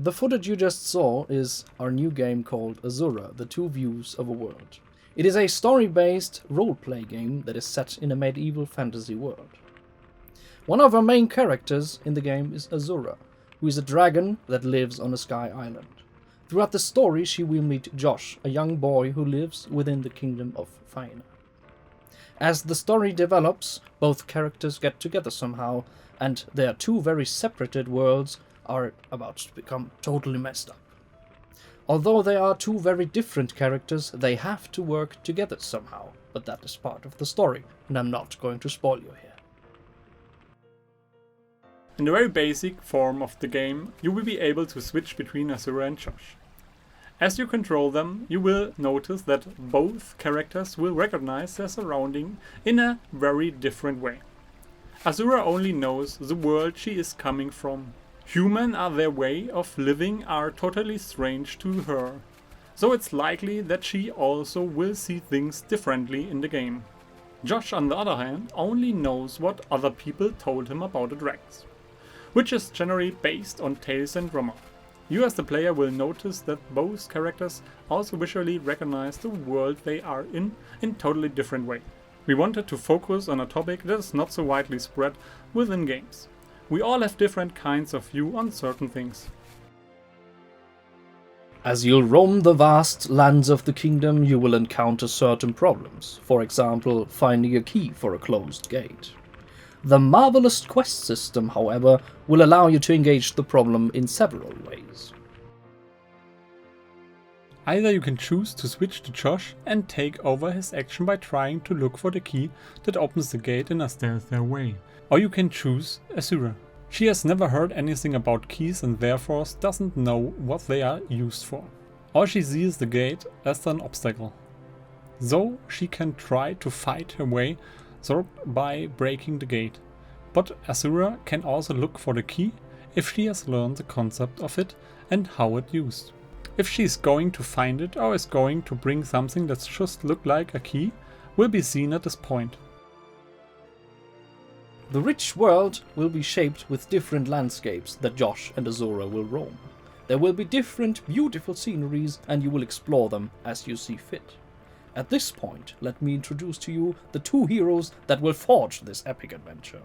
The footage you just saw is our new game called Azura, The Two Views of a World. It is a story-based role-play game that is set in a medieval fantasy world. One of our main characters in the game is Azura, who is a dragon that lives on a sky island. Throughout the story, she will meet Josh, a young boy who lives within the Kingdom of Faena. As the story develops, both characters get together somehow, and their two very separated worlds are about to become totally messed up. Although they are two very different characters, they have to work together somehow, but that is part of the story, and I'm not going to spoil you here. In the very basic form of the game, you will be able to switch between Azura and Josh. As you control them, you will notice that both characters will recognize their surrounding in a very different way. Azura only knows the world she is coming from. Human are their way of living are totally strange to her, so it's likely that she also will see things differently in the game. Josh, on the other hand, only knows what other people told him about the dragons, which is generally based on tales and rumor. You as the player will notice that both characters also visually recognize the world they are in totally different way. We wanted to focus on a topic that is not so widely spread within games. We all have different kinds of view on certain things. As you'll roam the vast lands of the kingdom, you will encounter certain problems. For example, finding a key for a closed gate. The marvelous quest system, however, will allow you to engage the problem in several ways. Either you can choose to switch to Josh and take over his action by trying to look for the key that opens the gate in a stealthy way. Or you can choose Azura. She has never heard anything about keys and therefore doesn't know what they are used for. Or she sees the gate as an obstacle. So she can try to fight her way by breaking the gate. But Azura can also look for the key if she has learned the concept of it and how it's used. If she is going to find it or is going to bring something that just looks like a key, will be seen at this point. The rich world will be shaped with different landscapes that Josh and Azura will roam. There will be different beautiful sceneries and you will explore them as you see fit. At this point, let me introduce to you the two heroes that will forge this epic adventure.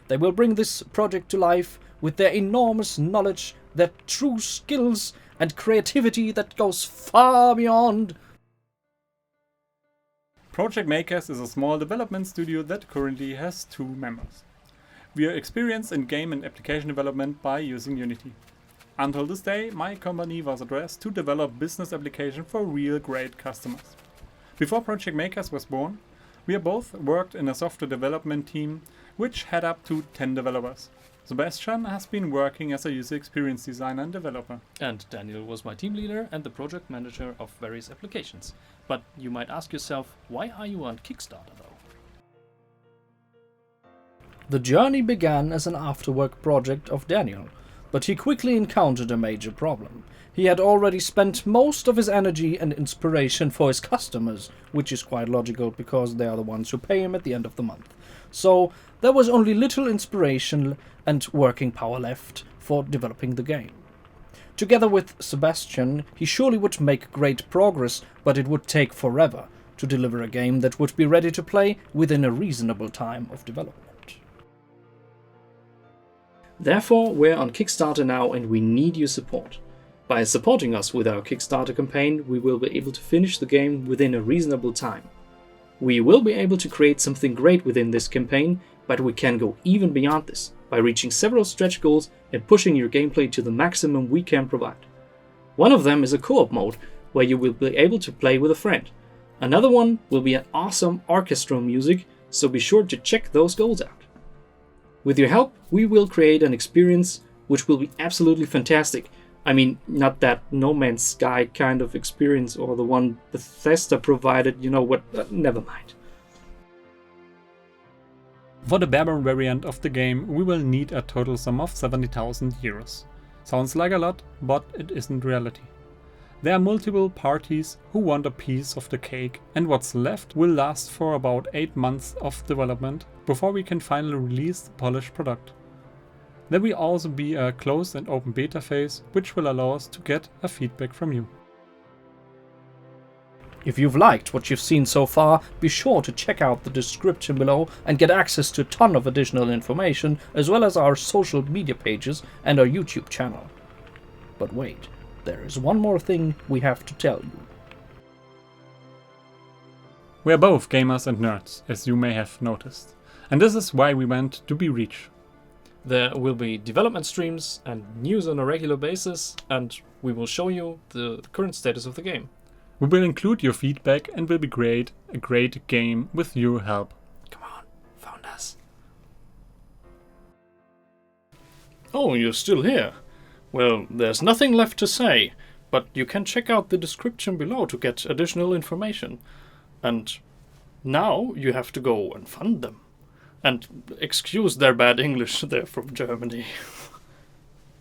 They will bring this project to life with their enormous knowledge, their true skills, and creativity that goes far beyond. Project Makers is a small development studio that currently has 2 members. We are experienced in game and application development by using Unity. Until this day, my company was addressed to develop business applications for real great customers. Before Project Makers was born, we both worked in a software development team which had up to 10 developers. Sebastian has been working as a user experience designer and developer. And Daniel was my team leader and the project manager of various applications. But you might ask yourself, why are you on Kickstarter though? The journey began as an after-work project of Daniel, but he quickly encountered a major problem. He had already spent most of his energy and inspiration for his customers, which is quite logical because they are the ones who pay him at the end of the month. So there was only little inspiration and working power left for developing the game. Together with Sebastian, he surely would make great progress, but it would take forever to deliver a game that would be ready to play within a reasonable time of development. Therefore, we're on Kickstarter now and we need your support. By supporting us with our Kickstarter campaign, we will be able to finish the game within a reasonable time. We will be able to create something great within this campaign, but we can go even beyond this by reaching several stretch goals and pushing your gameplay to the maximum we can provide. One of them is a co-op mode where you will be able to play with a friend. Another one will be an awesome orchestral music, so be sure to check those goals out. With your help, we will create an experience which will be absolutely fantastic. I mean, not that No Man's Sky kind of experience or the one Bethesda provided, you know what, never mind. For the Barbarian variant of the game, we will need a total sum of 70,000 euros. Sounds like a lot, but it isn't reality. There are multiple parties who want a piece of the cake, and what's left will last for about 8 months of development before we can finally release the polished product. There will also be a closed and open beta phase, which will allow us to get a feedback from you. If you've liked what you've seen so far, be sure to check out the description below and get access to a ton of additional information, as well as our social media pages and our YouTube channel. But wait, there is one more thing we have to tell you. We are both gamers and nerds, as you may have noticed, and this is why we went to be Reach. There will be development streams and news on a regular basis, and we will show you the current status of the game. We will include your feedback and will be a great game with your help. Come on, found us. Oh, you're still here. Well, there's nothing left to say, but you can check out the description below to get additional information. And now you have to go and fund them. And excuse their bad English, they're from Germany.